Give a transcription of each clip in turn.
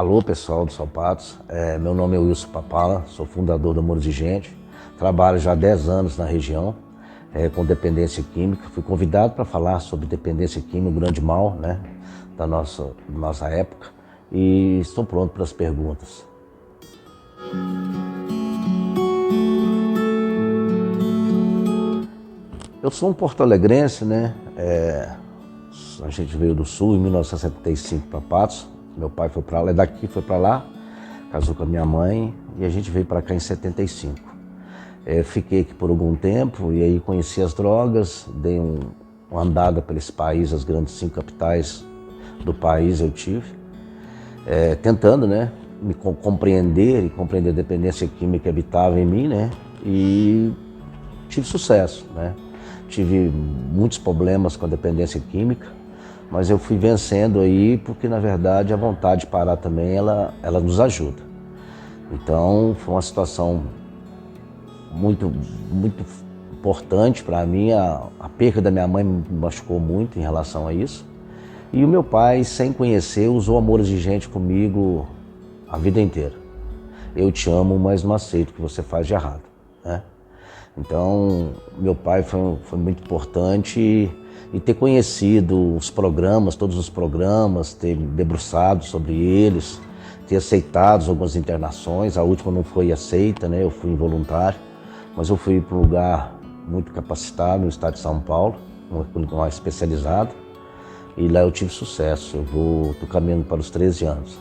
Alô pessoal do Salpatos, meu nome é Wilson Papala, sou fundador do Amores de Gente, trabalho já há 10 anos na região com dependência química. Fui convidado para falar sobre dependência química, o grande mal, né, da nossa época, e estou pronto para as perguntas. Eu sou um porto-alegrense, né? A gente veio do Sul em 1975 para Patos. Meu pai foi para lá, daqui foi para lá, casou com a minha mãe e a gente veio para cá em 75. Fiquei aqui por algum tempo e aí conheci as drogas, dei uma andada por esse país, as grandes 5 capitais do país eu tive, tentando, né, me compreender e compreender a dependência química que habitava em mim, né? E tive sucesso, né? Tive muitos problemas com a dependência química, mas eu fui vencendo aí porque, na verdade, a vontade de parar também, ela nos ajuda. Então, foi uma situação muito importante para mim. A perda da minha mãe me machucou muito em relação a isso. E o meu pai, sem conhecer, usou Amores de Gente comigo a vida inteira. Eu te amo, mas não aceito o que você faz de errado, né? Então, meu pai foi muito importante e ter conhecido os programas, todos os programas, ter me debruçado sobre eles, ter aceitado algumas internações. A última não foi aceita, né? Eu fui involuntário, mas eu fui para um lugar muito capacitado no estado de São Paulo, uma especializada, e lá eu tive sucesso. Estou caminhando para os 13 anos.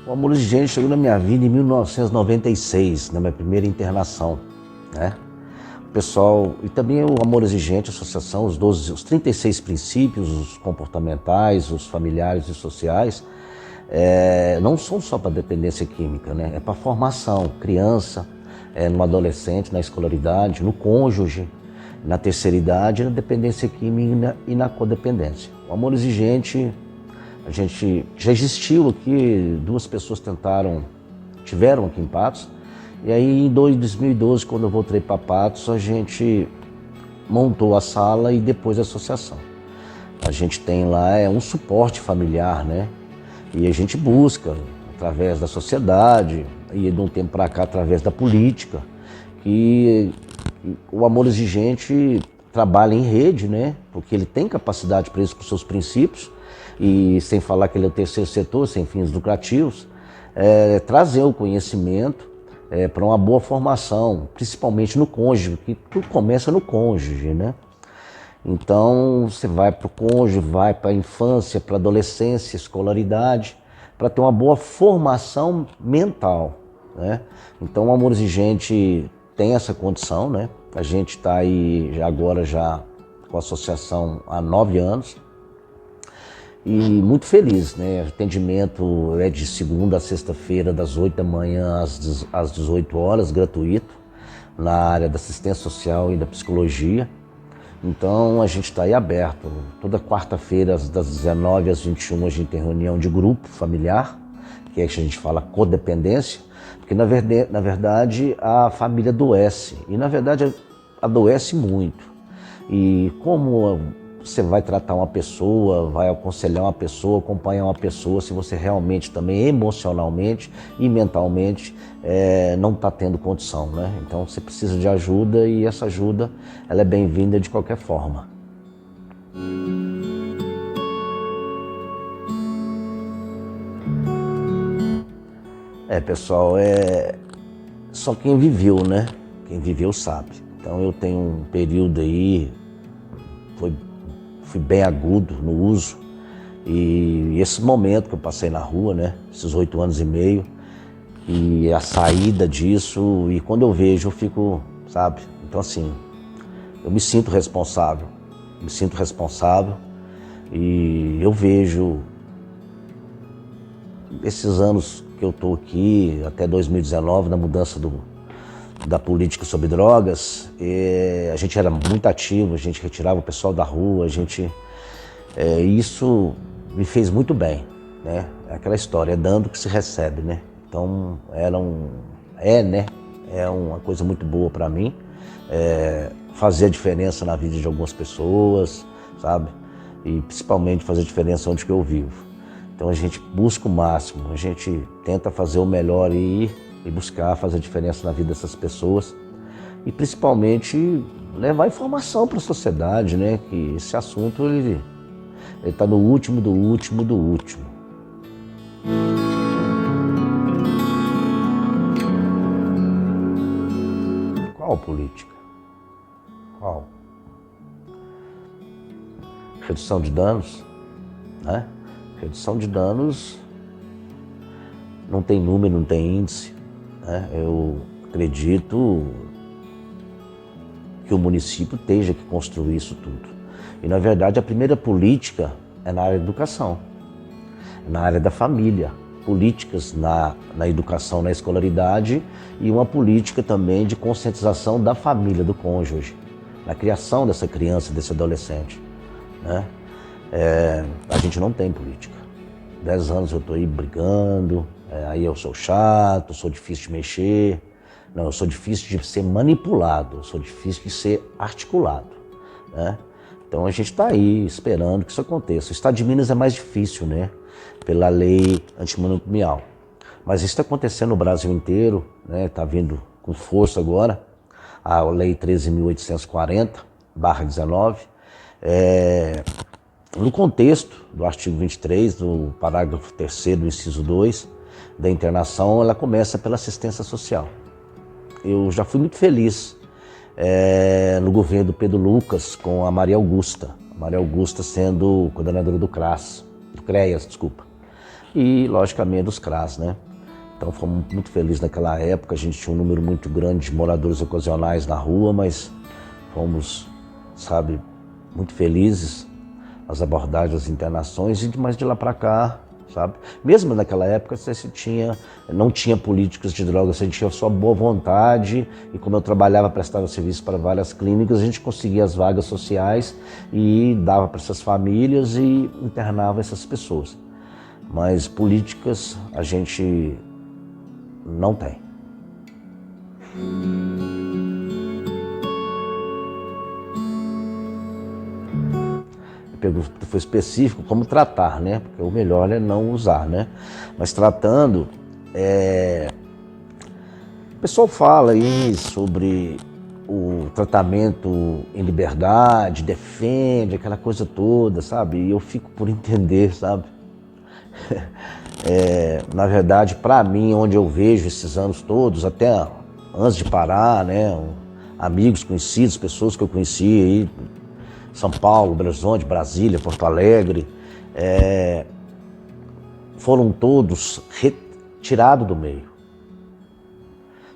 O Amores de Gente chegou na minha vida em 1996, na minha primeira internação, né? O pessoal, e também o Amores de Gente, a associação, os 36 princípios, os comportamentais, os familiares e sociais, não são só para dependência química, né? É para formação, criança, no adolescente, na escolaridade, no cônjuge, na terceira idade, na dependência química e na codependência. O Amores de Gente, a gente já existiu aqui, 2 pessoas tiveram aqui em Patos, e aí em 2012, quando eu voltei para Patos, a gente montou a sala e depois a associação. A gente tem lá um suporte familiar, né? E a gente busca, através da sociedade, e de um tempo para cá, através da política, que o Amores de Gente trabalha em rede, né? Porque ele tem capacidade para isso com seus princípios, e sem falar que ele é o terceiro setor, sem fins lucrativos, trazer o conhecimento para uma boa formação, principalmente no cônjuge, que tudo começa no cônjuge, né? Então você vai para o cônjuge, vai para a infância, para a adolescência, escolaridade, para ter uma boa formação mental, né? Então o Amores de Gente tem essa condição, né? A gente está aí agora já com a associação há 9 anos, e muito feliz, né? O atendimento é de segunda a sexta-feira, das 8 da manhã às 18 horas, gratuito, na área da assistência social e da psicologia. Então a gente está aí aberto. Toda quarta-feira, das 19 às 21, a gente tem reunião de grupo familiar, que é que a gente fala codependência, porque na verdade a família adoece, e na verdade adoece muito. E como você vai tratar uma pessoa, vai aconselhar uma pessoa, acompanhar uma pessoa, se você realmente também emocionalmente e mentalmente não está tendo condição, né? Então você precisa de ajuda, e essa ajuda ela é bem-vinda de qualquer forma. Pessoal, só quem viveu, né? Quem viveu sabe. Então eu tenho um período aí, fui bem agudo no uso, e esse momento que eu passei na rua, né, esses 8 anos e meio, e a saída disso, e quando eu vejo eu fico, sabe, então assim, eu me sinto responsável, e eu vejo esses anos que eu estou aqui, até 2019, na mudança da política sobre drogas, a gente era muito ativo, a gente retirava o pessoal da rua, isso me fez muito bem, né? É aquela história, é dando que se recebe, né? Então é uma coisa muito boa para mim. fazer a diferença na vida de algumas pessoas, sabe? E principalmente fazer a diferença onde que eu vivo. Então a gente busca o máximo, a gente tenta fazer o melhor e buscar fazer a diferença na vida dessas pessoas e principalmente levar informação para a sociedade, né? Que esse assunto ele está no último do último do último. Qual política? Qual? Redução de danos, né? Redução de danos não tem número, não tem índice, né? Eu acredito que o município esteja que construir isso tudo. E, na verdade, a primeira política é na área da educação, na área da família. Políticas na educação, na escolaridade e uma política também de conscientização da família, do cônjuge, na criação dessa criança, desse adolescente, né? A gente não tem política. 10 anos eu estou aí brigando, aí eu sou chato, sou difícil de mexer. Não, eu sou difícil de ser manipulado, eu sou difícil de ser articulado, né? Então a gente está aí esperando que isso aconteça. O Estado de Minas é mais difícil, né? Pela lei antimanicomial. Mas isso está acontecendo no Brasil inteiro, né? Está vindo com força agora, a Lei 13.840/19. No contexto do artigo 23, do parágrafo 3º do inciso 2 da internação, ela começa pela assistência social. Eu já fui muito feliz no governo do Pedro Lucas com a Maria Augusta. A Maria Augusta sendo coordenadora do CRAS, do CREAS, desculpa. E, logicamente, dos CRAS, né? Então, fomos muito felizes naquela época. A gente tinha um número muito grande de moradores ocasionais na rua, mas fomos, sabe, muito felizes nas abordagens, as internações, e mais de lá para cá, sabe? Mesmo naquela época, não tinha políticos de drogas, a gente tinha só boa vontade, e como eu trabalhava, prestava serviço para várias clínicas, a gente conseguia as vagas sociais e dava para essas famílias e internava essas pessoas. Mas políticas a gente não tem. Foi específico como tratar, né? Porque o melhor é não usar, né? Mas tratando, o pessoal fala aí sobre o tratamento em liberdade, defende aquela coisa toda, sabe? E eu fico por entender, sabe? Na verdade, para mim, onde eu vejo esses anos todos, até antes de parar, né? Amigos conhecidos, pessoas que eu conheci aí, São Paulo, Belo Horizonte, Brasília, Porto Alegre, foram todos retirados do meio.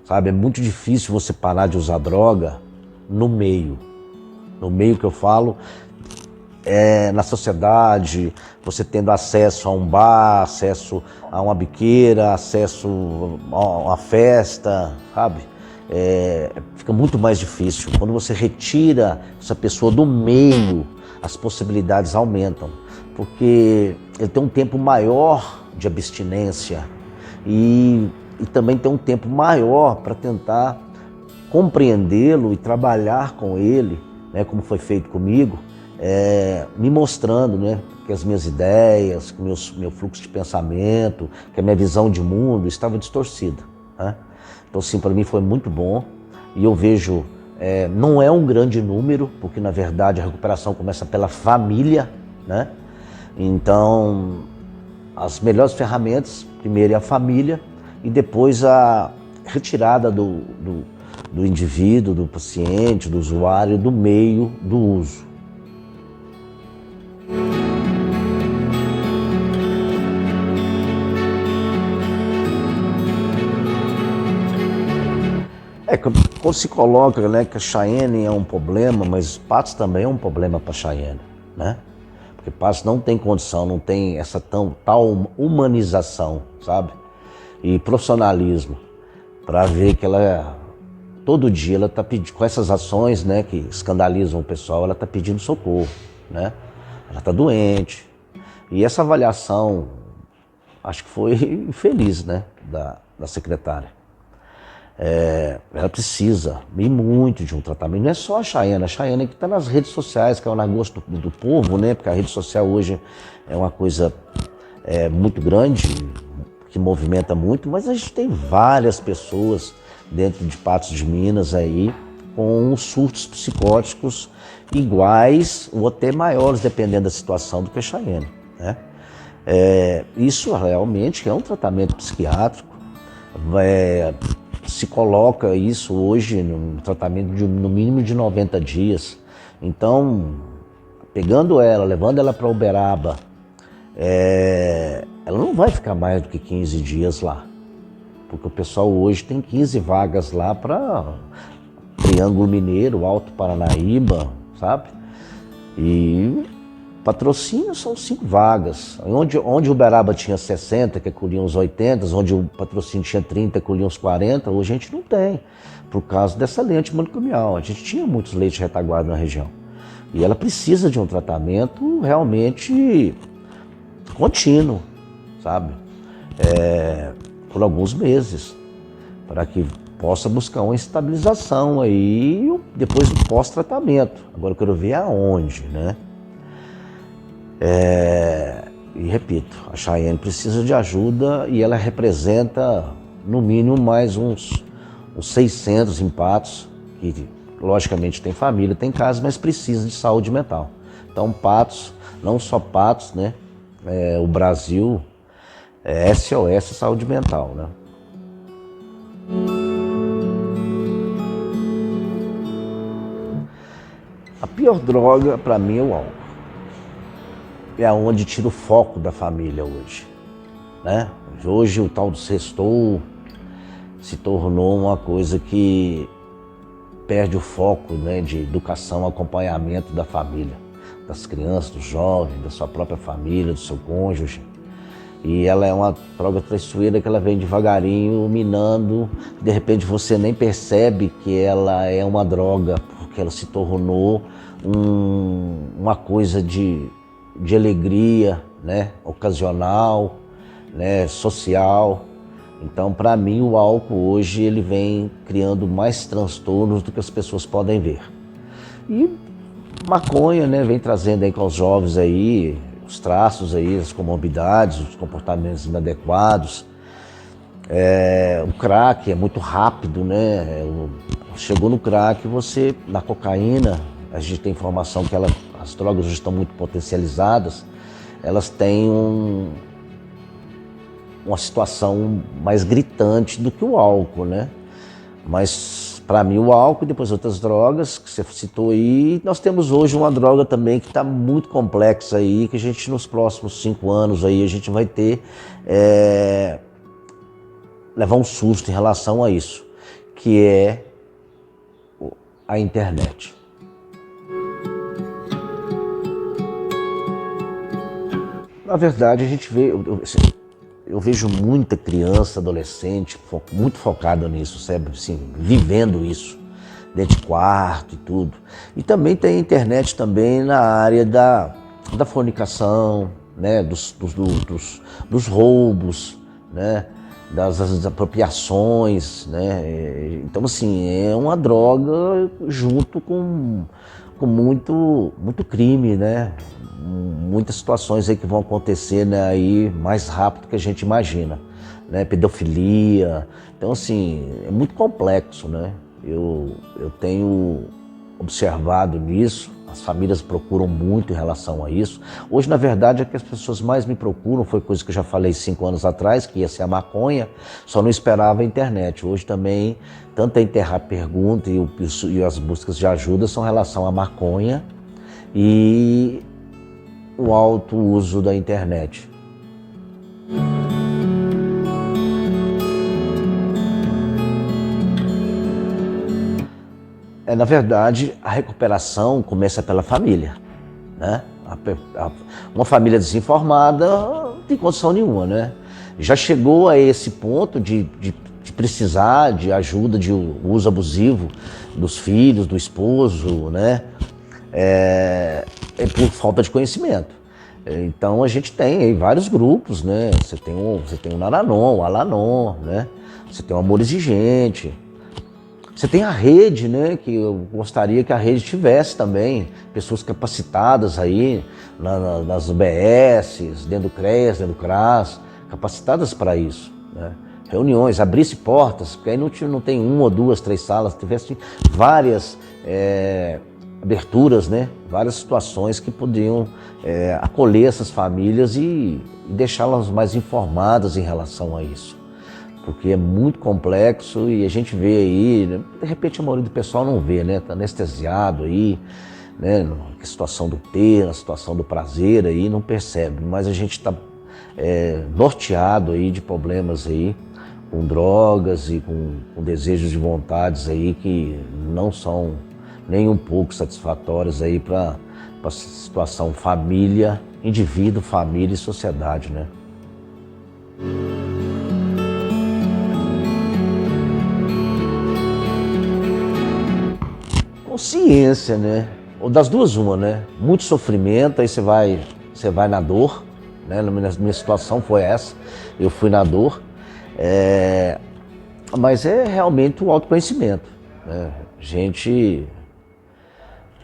Sabe, é muito difícil você parar de usar droga no meio. No meio que eu falo, na sociedade, você tendo acesso a um bar, acesso a uma biqueira, acesso a uma festa, sabe? Fica muito mais difícil. Quando você retira essa pessoa do meio, as possibilidades aumentam, porque ele tem um tempo maior de abstinência e também tem um tempo maior para tentar compreendê-lo e trabalhar com ele, né, como foi feito comigo, me mostrando, né, que as minhas ideias, que meu fluxo de pensamento, que a minha visão de mundo estava distorcida, né? Então, sim, para mim foi muito bom e eu vejo, não é um grande número, porque na verdade a recuperação começa pela família, né? Então, as melhores ferramentas, primeiro é a família e depois a retirada do indivíduo, do paciente, do usuário, do meio do uso. Quando se coloca, né, que a Cheyenne é um problema, mas Patos também é um problema para a Cheyenne, né? Porque Patos não tem condição, não tem essa tal humanização, sabe? E profissionalismo, para ver que ela, todo dia, ela está pedindo, com essas ações, né, que escandalizam o pessoal, ela está pedindo socorro, né? Ela está doente. E essa avaliação, acho que foi infeliz, né, da secretária. ela precisa e muito de um tratamento. Não é só a Chayana que está nas redes sociais, que é o negócio do povo, né? Porque a rede social hoje é uma coisa muito grande, que movimenta muito, mas a gente tem várias pessoas dentro de Patos de Minas aí com surtos psicóticos iguais ou até maiores, dependendo da situação, do que a Chayane, né? Isso realmente é um tratamento psiquiátrico. Se coloca isso hoje num tratamento de no mínimo de 90 dias. Então, pegando ela, levando ela para Uberaba, ela não vai ficar mais do que 15 dias lá. Porque o pessoal hoje tem 15 vagas lá para Triângulo Mineiro, Alto Paranaíba, sabe? E Patrocínio são 5 vagas. Onde Uberaba tinha 60, que acolhiam os 80, onde o Patrocínio tinha 30, acolhiam os 40, hoje a gente não tem, por causa dessa lei antimanicomial. A gente tinha muitos leitos de retaguarda na região. E ela precisa de um tratamento realmente contínuo, sabe? Por alguns meses, para que possa buscar uma estabilização aí depois do pós-tratamento. Agora eu quero ver aonde, né? E repito, a Chayane precisa de ajuda e ela representa no mínimo mais uns 600 em Patos, que logicamente tem família, tem casa, mas precisa de saúde mental. Então Patos, não só Patos, né? O Brasil é SOS Saúde Mental, né? A pior droga para mim é o álcool. É onde tira o foco da família hoje, né? Hoje o tal do sextou se tornou uma coisa que perde o foco, né, de educação, acompanhamento da família, das crianças, dos jovens, da sua própria família, do seu cônjuge. E ela é uma droga traiçoeira que ela vem devagarinho minando, de repente você nem percebe que ela é uma droga, porque ela se tornou uma coisa de alegria, né, ocasional, né, social. Então, para mim, o álcool hoje ele vem criando mais transtornos do que as pessoas podem ver. E maconha, né, vem trazendo aí com os jovens aí os traços aí, as comorbidades, os comportamentos inadequados. O crack é muito rápido, né? Chegou no crack, na cocaína, a gente tem informação que as drogas hoje estão muito potencializadas, elas têm uma situação mais gritante do que o álcool, né? Mas para mim o álcool e depois outras drogas que você citou aí, nós temos hoje uma droga também que está muito complexa aí, que a gente nos próximos 5 anos aí a gente vai ter levar um susto em relação a isso, que é a internet. Na verdade, a gente vê, eu vejo muita criança, adolescente, muito focada nisso, sabe? Assim, vivendo isso, dentro de quarto e tudo. E também tem internet também na área da fornicação, né? dos roubos, né? Das apropriações, né? Então, assim, é uma droga junto com muito crime, né? Muitas situações aí que vão acontecer, né, aí mais rápido que a gente imagina, né? Pedofilia. Então, assim, é muito complexo, né? Eu tenho observado nisso, as famílias procuram muito em relação a isso. Hoje, na verdade, é que as pessoas mais me procuram, foi coisa que eu já falei 5 anos atrás, que ia ser a maconha, só não esperava a internet. Hoje também, tanto a Interrap Pergunta e as buscas de ajuda são em relação à maconha e o alto uso da internet. Na verdade, a recuperação começa pela família, né? Uma família desinformada não tem condição nenhuma, né? Já chegou a esse ponto de precisar de ajuda, de uso abusivo dos filhos, do esposo, né? É por falta de conhecimento. Então a gente tem aí vários grupos, né? Você tem o Naranon, o Alanon, né? Você tem o Amor Exigente, Você tem a rede, né, que eu gostaria que a rede tivesse também, pessoas capacitadas aí nas UBSs, dentro do CREAS, dentro do CRAS, capacitadas para isso, né? Reuniões, abrisse portas, porque aí não tem uma, duas, três salas, tivesse várias aberturas, né? Várias situações que podiam acolher essas famílias e deixá-las mais informadas em relação a isso. Porque é muito complexo e a gente vê aí, né? De repente a maioria do pessoal não vê, né? Tá anestesiado aí, né? Na situação do ter, na situação do prazer aí, não percebe. Mas a gente está norteado aí de problemas aí, com drogas e com desejos de vontades aí que não são nem um pouco satisfatórios aí para a situação família, indivíduo, família e sociedade, né? Consciência, né? Ou das duas uma, né? Muito sofrimento, aí você vai na dor, né? Minha situação foi essa, eu fui na dor. Mas é realmente o autoconhecimento, né?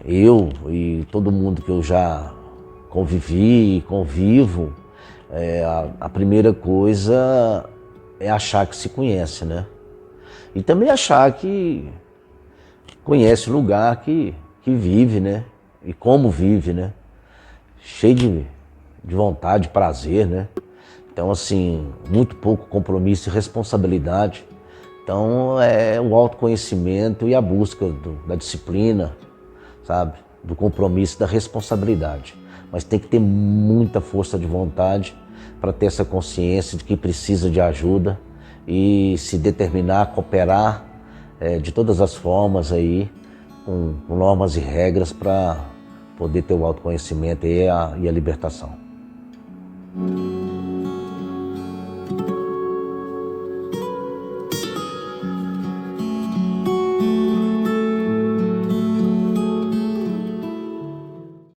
Eu e todo mundo que eu já convivi e convivo, a primeira coisa é achar que se conhece, né? E também achar que conhece o lugar que vive, né? E como vive, né? Cheio de vontade, prazer, né? Então, assim, muito pouco compromisso e responsabilidade. Então, é o autoconhecimento e a busca da disciplina, sabe? Do compromisso, da responsabilidade. Mas tem que ter muita força de vontade para ter essa consciência de que precisa de ajuda e se determinar a cooperar de todas as formas aí, com normas e regras para poder ter o autoconhecimento e a libertação.